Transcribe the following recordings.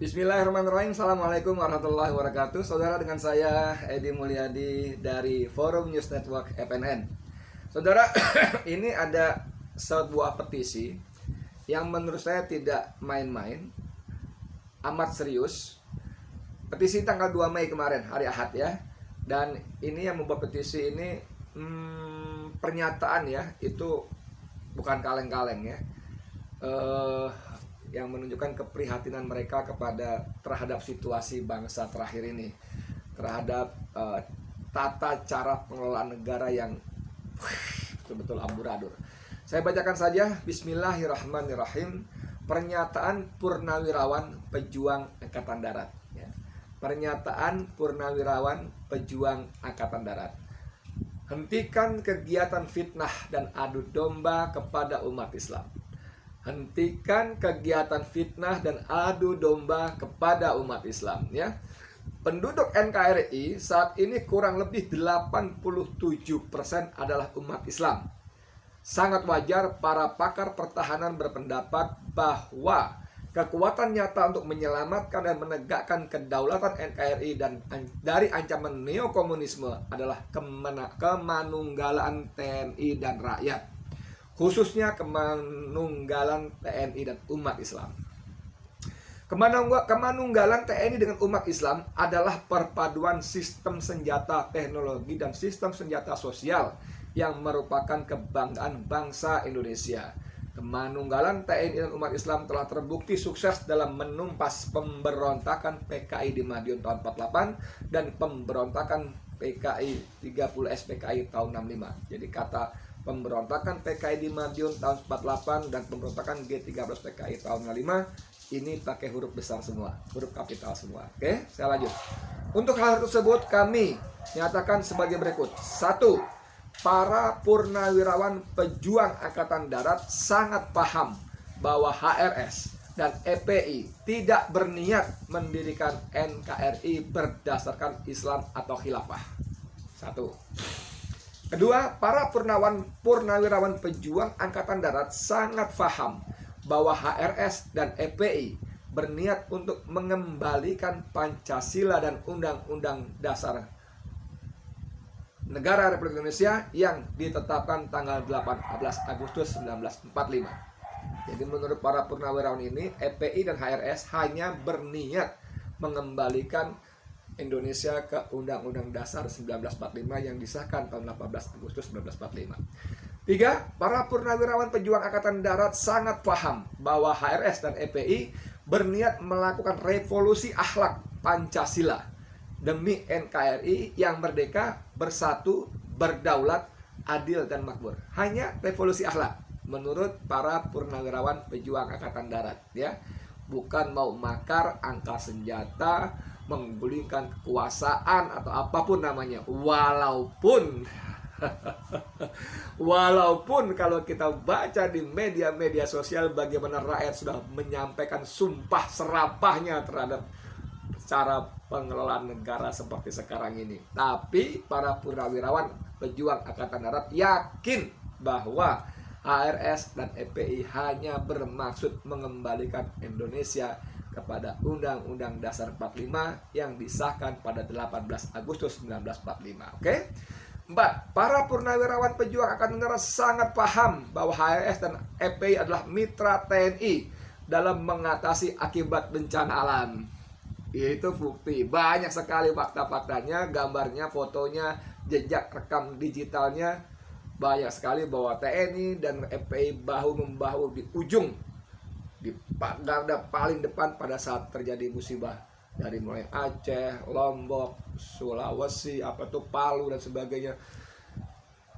Bismillahirrahmanirrahim. Assalamualaikum warahmatullahi wabarakatuh. Saudara, dengan saya Edi Mulyadi dari Forum News Network FNN. Saudara, ini ada sebuah petisi yang menurut saya tidak main-main, amat serius. Petisi tanggal 2 Mei kemarin, hari Ahad ya. Dan ini yang membuat petisi ini pernyataan ya, itu bukan kaleng-kaleng ya. Yang menunjukkan keprihatinan mereka terhadap situasi bangsa terakhir ini, terhadap tata cara pengelolaan negara yang betul-betul amburadul. Saya bacakan saja. Bismillahirrahmanirrahim. Pernyataan Purnawirawan Pejuang Angkatan Darat ya. Pernyataan Purnawirawan Pejuang Angkatan Darat. Hentikan kegiatan fitnah dan adu domba kepada umat Islam. Hentikan kegiatan fitnah dan adu domba kepada umat Islam ya. Penduduk NKRI saat ini kurang lebih 87% adalah umat Islam. Sangat wajar para pakar pertahanan berpendapat bahwa kekuatan nyata untuk menyelamatkan dan menegakkan kedaulatan NKRI dan dari ancaman neokomunisme adalah kemanunggalan TNI dan rakyat, khususnya kemanunggalan TNI dan umat Islam. Kemanunggalan TNI dengan umat Islam adalah perpaduan sistem senjata teknologi dan sistem senjata sosial yang merupakan kebanggaan bangsa Indonesia. Kemanunggalan TNI dan umat Islam telah terbukti sukses dalam menumpas pemberontakan PKI di Madiun tahun 48 dan pemberontakan PKI 30 SPKI tahun 65. Jadi kata pemberontakan PKI di Madiun tahun 48 dan pemberontakan G13 PKI tahun 55 ini pakai huruf besar semua, huruf kapital semua. Oke, saya lanjut. Untuk hal tersebut kami nyatakan sebagai berikut. 1. Para purnawirawan pejuang Angkatan Darat sangat paham bahwa HRS dan EPI tidak berniat mendirikan NKRI berdasarkan Islam atau khilafah. 1. Kedua, para purnawirawan pejuang Angkatan Darat sangat paham bahwa HRS dan EPI berniat untuk mengembalikan Pancasila dan Undang-Undang Dasar Negara Republik Indonesia yang ditetapkan tanggal 18 Agustus 1945. Jadi menurut para purnawirawan ini, EPI dan HRS hanya berniat mengembalikan Indonesia ke Undang-Undang Dasar 1945 yang disahkan tahun 18 Agustus 1945. 3. Para purnawirawan pejuang Angkatan Darat sangat paham bahwa HRS dan EPI berniat melakukan revolusi akhlak Pancasila demi NKRI yang merdeka, bersatu, berdaulat, adil dan makmur. Hanya revolusi akhlak menurut para purnawirawan pejuang Angkatan Darat ya. Bukan mau makar, angkat senjata, menggulingkan kekuasaan atau apapun namanya. Walaupun kalau kita baca di media-media sosial bagaimana rakyat sudah menyampaikan sumpah serapahnya terhadap cara pengelolaan negara seperti sekarang ini. Tapi para purnawirawan pejuang Angkatan Darat yakin bahwa HRS dan EPI hanya bermaksud mengembalikan Indonesia kepada Undang-Undang Dasar 45 yang disahkan pada 18 Agustus 1945. Oke? 4. Para purnawirawan pejuang Angkatan Darat sangat paham bahwa HRS dan EPI adalah mitra TNI dalam mengatasi akibat bencana alam. Itu bukti. Banyak sekali fakta-faktanya, gambarnya, fotonya, jejak rekam digitalnya. Banyak sekali bahwa TNI dan EPI bahu-membahu di ujung, di garda paling depan pada saat terjadi musibah. Dari mulai Aceh, Lombok, Sulawesi, Palu dan sebagainya.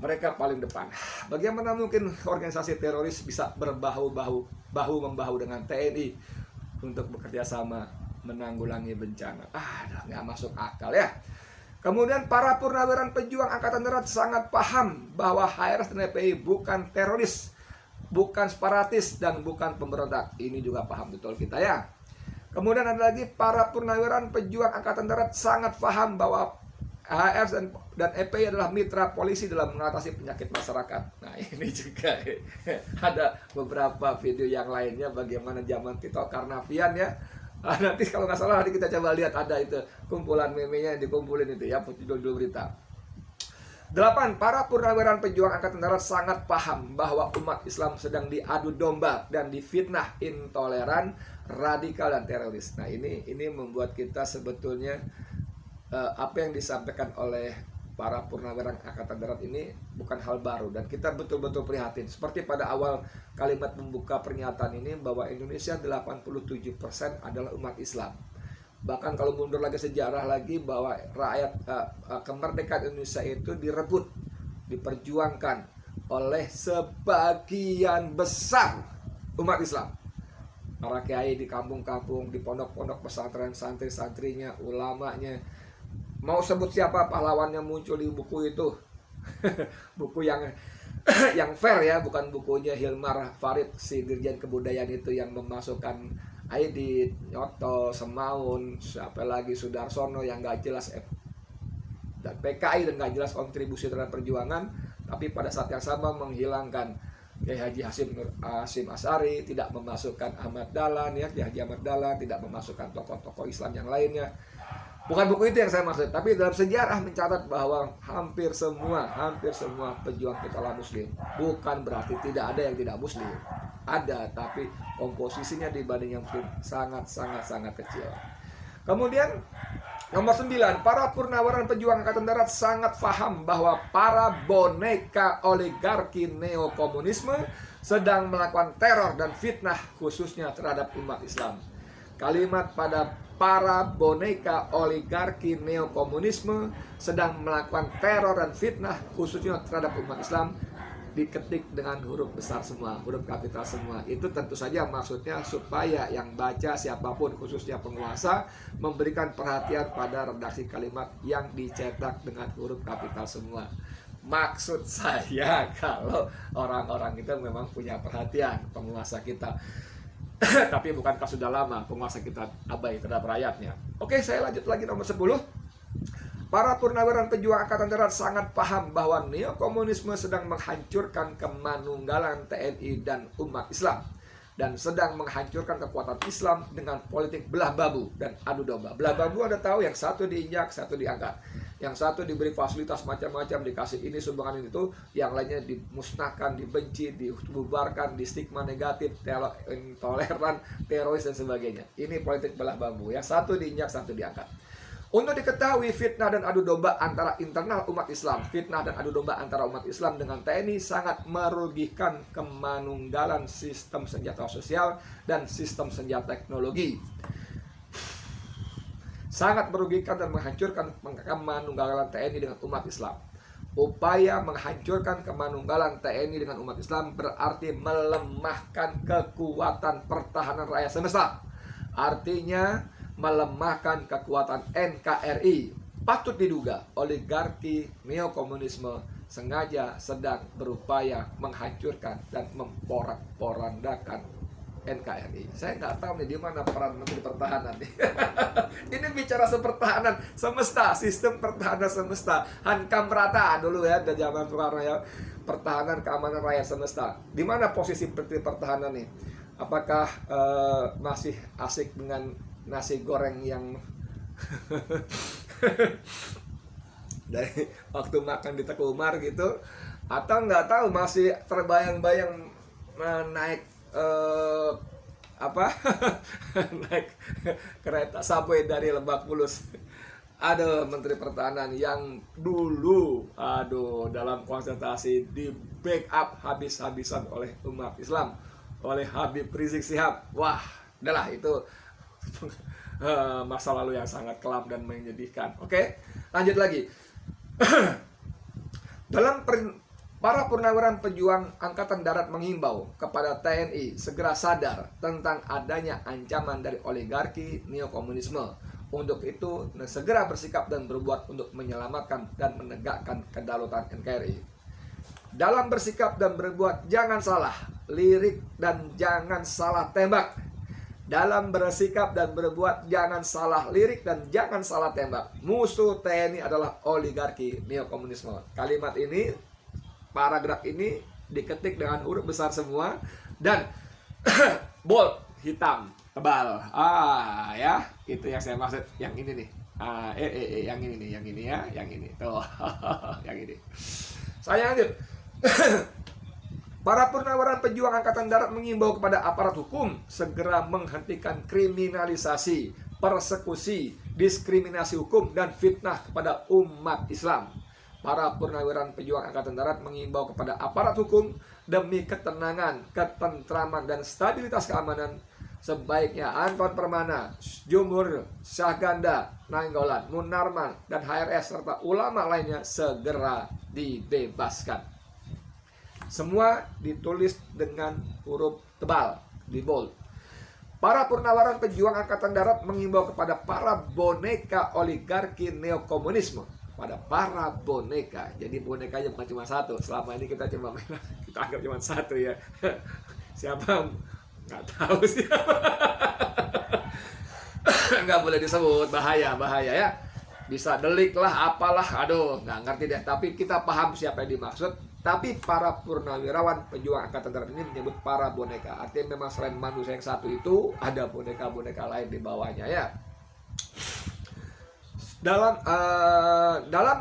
Mereka paling depan. Bagaimana mungkin organisasi teroris bisa bahu-membahu dengan TNI untuk bekerja sama menanggulangi bencana? Nggak masuk akal ya. Kemudian para purnawirawan pejuang Angkatan Darat sangat paham bahwa HRS dan EPI bukan teroris, bukan separatis, dan bukan pemberontak. Ini juga paham betul kita ya. Kemudian ada lagi para purnawirawan pejuang Angkatan Darat sangat paham bahwa HRS dan EPI adalah mitra polisi dalam mengatasi penyakit masyarakat. Nah ini juga ada beberapa video yang lainnya bagaimana zaman Tito Karnavian ya Nanti kalau nggak salah nanti kita coba lihat, ada itu kumpulan meme-nya yang dikumpulin itu ya, judul berita. 8. Para purnawirawan pejuang Angkatan Darat sangat paham bahwa umat Islam sedang diadu domba dan difitnah intoleran, radikal, dan teroris. Nah ini membuat kita sebetulnya apa yang disampaikan oleh para purnawirawan Angkatan Darat ini bukan hal baru, dan kita betul-betul prihatin. Seperti pada awal kalimat membuka pernyataan ini, bahwa Indonesia 87% adalah umat Islam. Bahkan kalau mundur lagi sejarah lagi, bahwa rakyat kemerdekaan Indonesia itu direbut, diperjuangkan oleh sebagian besar umat Islam. Para kiai di kampung-kampung, di pondok-pondok pesantren, santri-santrinya, ulamanya, mau sebut siapa pahlawannya muncul di buku itu. Buku yang fair ya, bukan bukunya Hilmar Farid, si Dirjen Kebudayaan itu, yang memasukkan Aidit, Nyoto, Semaun, siapa lagi, Sudarsono yang gak jelas, dan PKI dan gak jelas kontribusi terhadap perjuangan, tapi pada saat yang sama menghilangkan Kiai Haji Hasyim Asy'ari, tidak memasukkan Ahmad Dahlan ya, Kiai Haji Ahmad Dahlan, tidak memasukkan tokoh-tokoh Islam yang lainnya. Bukan buku itu yang saya maksud, tapi dalam sejarah mencatat bahwa hampir semua pejuang kita adalah muslim. Bukan berarti tidak ada yang tidak muslim. Ada, tapi komposisinya dibanding yang muslim sangat kecil. Kemudian nomor 9, para purnawirawan pejuang Angkatan Darat sangat paham bahwa para boneka oligarki neokomunisme sedang melakukan teror dan fitnah khususnya terhadap umat Islam. Kalimat pada para boneka oligarki neokomunisme sedang melakukan teror dan fitnah khususnya terhadap umat Islam diketik dengan huruf besar semua, huruf kapital semua. Itu tentu saja maksudnya supaya yang baca siapapun, khususnya penguasa, memberikan perhatian pada redaksi kalimat yang dicetak dengan huruf kapital semua. Maksud saya kalau orang-orang itu memang punya perhatian, penguasa kita. Tapi bukankah sudah lama penguasa kita abai terhadap rakyatnya? Oke, saya lanjut lagi nomor 10. Para purnawirawan pejuang Angkatan Darat sangat paham bahwa neokomunisme sedang menghancurkan kemanunggalan TNI dan umat Islam, dan sedang menghancurkan kekuatan Islam dengan politik belah babu dan adu domba. Belah babu Anda tahu, yang satu diinjak, satu diangkat. Yang satu diberi fasilitas macam-macam, dikasih ini sumbangan itu, yang lainnya dimusnahkan, dibenci, dibubarkan, di stigma negatif, intoleran, teroris, dan sebagainya. Ini politik belah bambu. Yang satu diinjak, satu diangkat. Untuk diketahui, fitnah dan adu domba antara internal umat Islam, fitnah dan adu domba antara umat Islam dengan TNI sangat merugikan kemanunggalan sistem senjata sosial dan sistem senjata teknologi. Sangat merugikan dan menghancurkan kemanunggalan TNI dengan umat Islam. Upaya menghancurkan kemanunggalan TNI dengan umat Islam berarti melemahkan kekuatan pertahanan rakyat semesta. Artinya melemahkan kekuatan NKRI. Patut diduga oligarki neokomunisme sengaja sedang berupaya menghancurkan dan memporak-porandakan NKRI. Saya nggak tahu nih di mana peran Menteri Pertahanan nih. Ini bicara pertahanan semesta, sistem pertahanan semesta. Hankam Rata dulu ya, dari zaman Soekarno ya, pertahanan keamanan rakyat semesta. Di mana posisi Menteri Pertahanan nih? Apakah masih asik dengan nasi goreng yang dari waktu makan di Teku Umar gitu, atau nggak tahu masih terbayang-bayang naik naik kereta subway dari Lebak Bulus. Ada Menteri Pertahanan yang dulu dalam konsentrasi di backup habis-habisan oleh umat Islam, oleh Habib Rizik Syihab. Wah, adalah itu masa lalu yang sangat kelam dan menyedihkan. Oke, lanjut lagi. Para purnawirawan pejuang Angkatan Darat menghimbau kepada TNI segera sadar tentang adanya ancaman dari oligarki neokomunisme. Untuk itu, segera bersikap dan berbuat untuk menyelamatkan dan menegakkan kedaulatan NKRI. Dalam bersikap dan berbuat, jangan salah lirik dan jangan salah tembak. Dalam bersikap dan berbuat, jangan salah lirik dan jangan salah tembak. Musuh TNI adalah oligarki neokomunisme. Kalimat ini, paragraf ini diketik dengan huruf besar semua dan bold, hitam. tebal. Ya, itu yang saya maksud. Yang ini nih. Yang ini nih, yang ini ya, yang ini. Tuh, yang ini. Saya lanjut. Para purnawiran pejuang Angkatan Darat mengimbau kepada aparat hukum segera menghentikan kriminalisasi, persekusi, diskriminasi hukum, dan fitnah kepada umat Islam. Para purnawiran pejuang Angkatan Darat mengimbau kepada aparat hukum demi ketenangan, ketentraman, dan stabilitas keamanan, sebaiknya Anton Permana, Jumhur, Syahganda, Nainggolan, Munarman, dan HRS serta ulama lainnya segera dibebaskan. Semua ditulis dengan huruf tebal, di bold. Para purnawiran pejuang Angkatan Darat mengimbau kepada para boneka oligarki neokomunisme, pada para boneka. Jadi bonekanya bukan cuma satu. Selama ini kita cuma kita anggap cuma satu ya. Siapa? Nggak tahu siapa. Nggak boleh disebut, bahaya ya. Bisa delik lah, apalah, aduh, nggak ngerti deh. Tapi kita paham siapa yang dimaksud. Tapi para purnawirawan pejuang Angkatan Darat ini menyebut para boneka. Artinya memang selain manusia yang satu itu, ada boneka-boneka lain di bawahnya ya. Dalam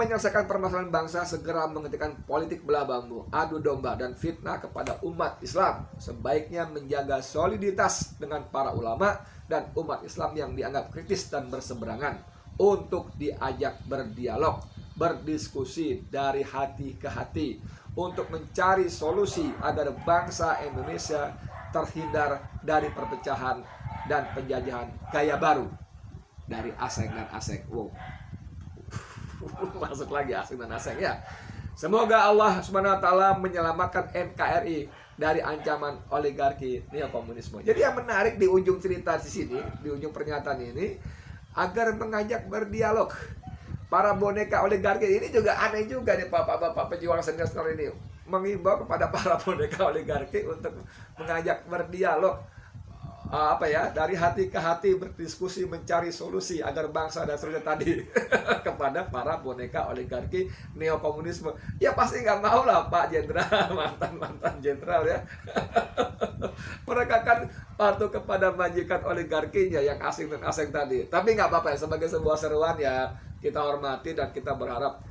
menyelesaikan permasalahan bangsa, segera menghentikan politik belah bambu, adu domba, dan fitnah kepada umat Islam. Sebaiknya menjaga soliditas dengan para ulama dan umat Islam yang dianggap kritis dan berseberangan, untuk diajak berdialog, berdiskusi dari hati ke hati, untuk mencari solusi agar bangsa Indonesia terhindar dari perpecahan dan penjajahan gaya baru dari asing dan asing. Wow. Masuk lagi asing dan asing ya. Semoga Allah Subhanahu wa taala menyelamatkan NKRI dari ancaman oligarki neokomunisme. Jadi yang menarik di ujung cerita di sini, di ujung pernyataan ini, agar mengajak berdialog. Para boneka oligarki ini juga aneh juga nih bapak-bapak pejuang senior ini, mengimbau kepada para boneka oligarki untuk mengajak berdialog, dari hati ke hati, berdiskusi, mencari solusi agar bangsa dan seterusnya tadi kepada para boneka oligarki neokomunisme. Ya pasti nggak mau lah Pak Jenderal, mantan jenderal ya. Mereka kan patuh kepada majikan oligarkinya yang asing dan asing tadi. Tapi nggak apa-apa ya, sebagai sebuah seruan ya, kita hormati dan kita berharap,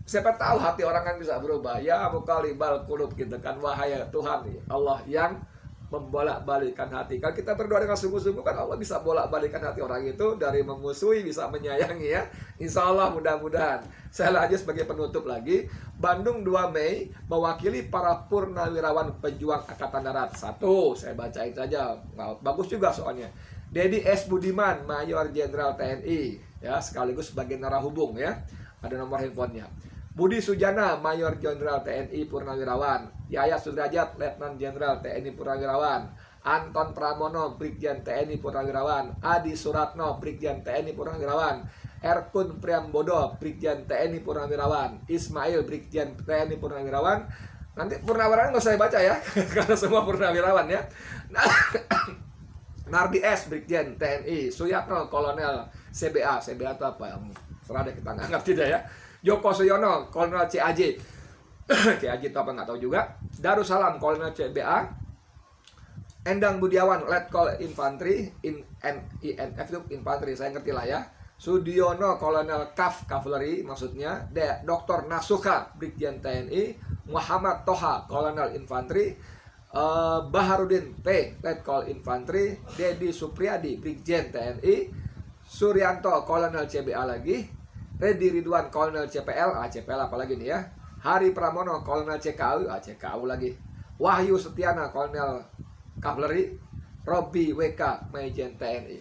siapa tahu hati orang kan bisa berubah. Ya muqallibal qulub gitu kan, wahai Tuhan Allah yang membolak-balikan hati. Kalau kita berdoa dengan sungguh-sungguh kan Allah bisa bolak-balikan hati orang itu, dari memusuhi bisa menyayangi ya. Insya Allah mudah-mudahan. Saya lanjut sebagai penutup lagi. Bandung 2 Mei mewakili para purnawirawan pejuang Angkatan Darat. Satu, saya bacain saja. Bagus juga soalnya. Dedi S. Budiman, Mayor Jenderal TNI, ya, sekaligus sebagai narahubung ya. Ada nomor handphonenya. Budi Sujana, Mayor Jenderal TNI Purnawirawan. Yaya Sudrajat, Letnan Jenderal TNI Purnawirawan. Anton Pramono, Brigjen TNI Purnawirawan. Adi Suratno, Brigjen TNI Purnawirawan. Erkun Priambodo, Brigjen TNI Purnawirawan. Ismail, Brigjen TNI Purnawirawan. Nanti purnawirawan nggak usah baca ya, karena semua purnawirawan ya. Nardi S, Brigjen TNI. Suyatno, Kolonel CBA. CBA itu apa? Serada kita nggak ngerti deh ya. Joko Suyono, Kolonel CAJ. CAJ itu apa nggak tahu juga. Darussalam, Kolonel CBA. Endang Budiawan, Letkol Infanteri. INF itu infanteri, saya ngerti lah ya. Sudiono, Kolonel KAF, Kavaleri maksudnya. Dr. Nasuka, Brigjen TNI. Muhammad Toha, Kolonel Infanteri. Baharudin P, Letkol Infanteri. Dedi Supriyadi, Brigjen TNI. Suryanto, Kolonel CBA lagi. Redi Ridwan, Kolonel CPL. CPL apalagi nih ya. Hari Pramono, Kolonel CKU. CKU lagi. Wahyu Setiana, Kolonel Kavaleri. Robi WK, Majen TNI.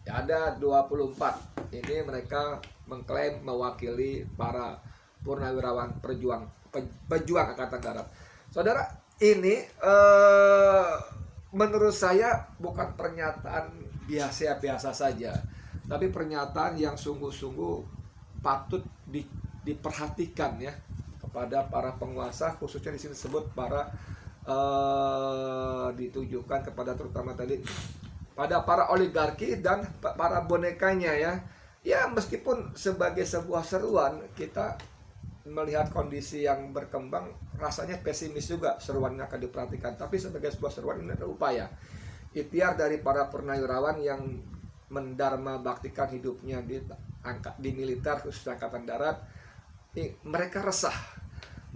Ya, ada 24. Ini mereka mengklaim mewakili para purnawirawan pejuang Angkatan Darat. Saudara, ini menurut saya bukan pernyataan biasa-biasa saja, tapi pernyataan yang sungguh-sungguh patut diperhatikan ya, kepada para penguasa, khususnya di sini disebut para ditujukan kepada terutama tadi pada para oligarki dan para bonekanya ya. Ya meskipun sebagai sebuah seruan kita melihat kondisi yang berkembang, rasanya pesimis juga seruan yang akan diperhatikan, tapi sebagai sebuah seruan ini ada upaya. ikhtiar dari para purnawirawan yang mendharma baktikan hidupnya di militer khususnya Angkatan Darat. Mereka resah,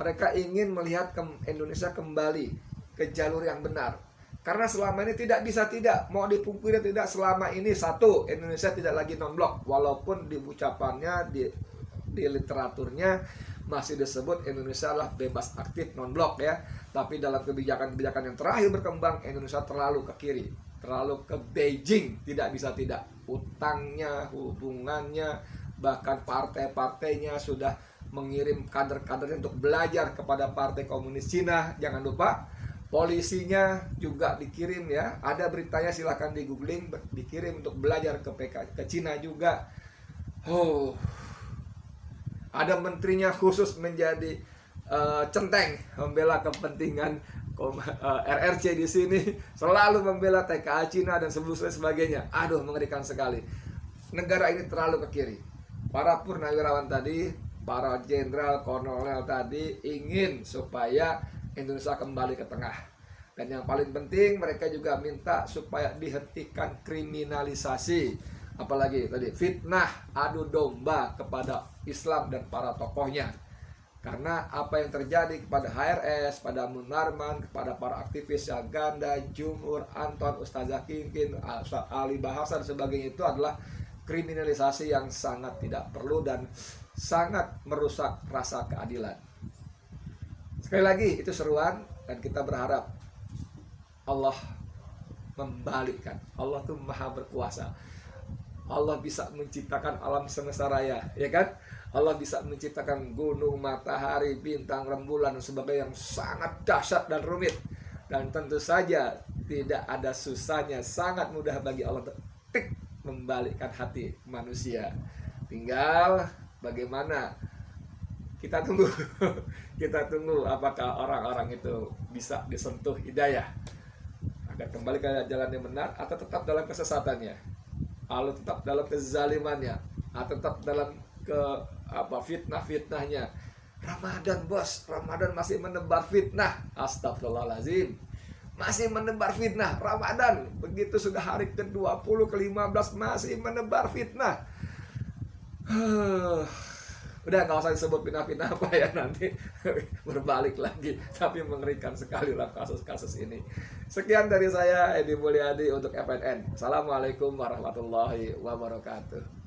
mereka ingin melihat Indonesia kembali ke jalur yang benar. Karena selama ini tidak bisa tidak, mau dipungkiri tidak, selama ini satu, Indonesia tidak lagi non-blok. Walaupun di ucapannya, di literaturnya masih disebut Indonesia adalah bebas aktif non-blok ya. Tapi dalam kebijakan-kebijakan yang terakhir berkembang, Indonesia terlalu ke kiri, terlalu ke Beijing, tidak bisa tidak. Utangnya, hubungannya, bahkan partai-partainya sudah mengirim kader-kadernya untuk belajar kepada Partai Komunis Cina. Jangan lupa polisinya juga dikirim ya, ada beritanya, silahkan di googling, dikirim untuk belajar ke Cina juga. Ada menterinya khusus menjadi centeng membela kepentingan RRC di sini, selalu membela TKA Cina dan sebagainya. Aduh, mengerikan sekali. Negara ini terlalu ke kiri. Para purnawirawan tadi, para jenderal, kolonel tadi ingin supaya Indonesia kembali ke tengah. Dan yang paling penting, mereka juga minta supaya dihentikan kriminalisasi, apalagi tadi fitnah, adu domba kepada Islam dan para tokohnya. Karena apa yang terjadi kepada HRS, pada Munarman, kepada para aktivis Ganda, Jumhur, Anton, Ustazah Kingkin, Ali Bahasa dan sebagainya, itu adalah kriminalisasi yang sangat tidak perlu dan sangat merusak rasa keadilan. Sekali lagi, itu seruan, dan kita berharap Allah membalikkan. Allah tuh maha berkuasa. Allah bisa menciptakan alam semesta raya, ya kan? Allah bisa menciptakan gunung, matahari, bintang, rembulan, dan sebagainya yang sangat dahsyat dan rumit. Dan tentu saja tidak ada susahnya, sangat mudah bagi Allah untuk membalikkan hati manusia. Tinggal bagaimana, kita tunggu. Kita tunggu apakah orang-orang itu bisa disentuh hidayah agar kembali ke jalan yang benar, atau tetap dalam kesesatannya, atau tetap dalam kezalimannya, atau tetap dalam fitnah-fitnahnya. Ramadan bos, Ramadan masih menebar fitnah. Astagfirullahaladzim, masih menebar fitnah. Ramadan begitu sudah hari ke-20, ke-15 masih menebar fitnah. Udah nggak usah disebut fitnah-fitnah apa ya, nanti berbalik lagi. Tapi mengerikan sekali lah kasus-kasus ini. Sekian dari saya, Edi Mulyadi untuk FNN. Assalamualaikum warahmatullahi wabarakatuh.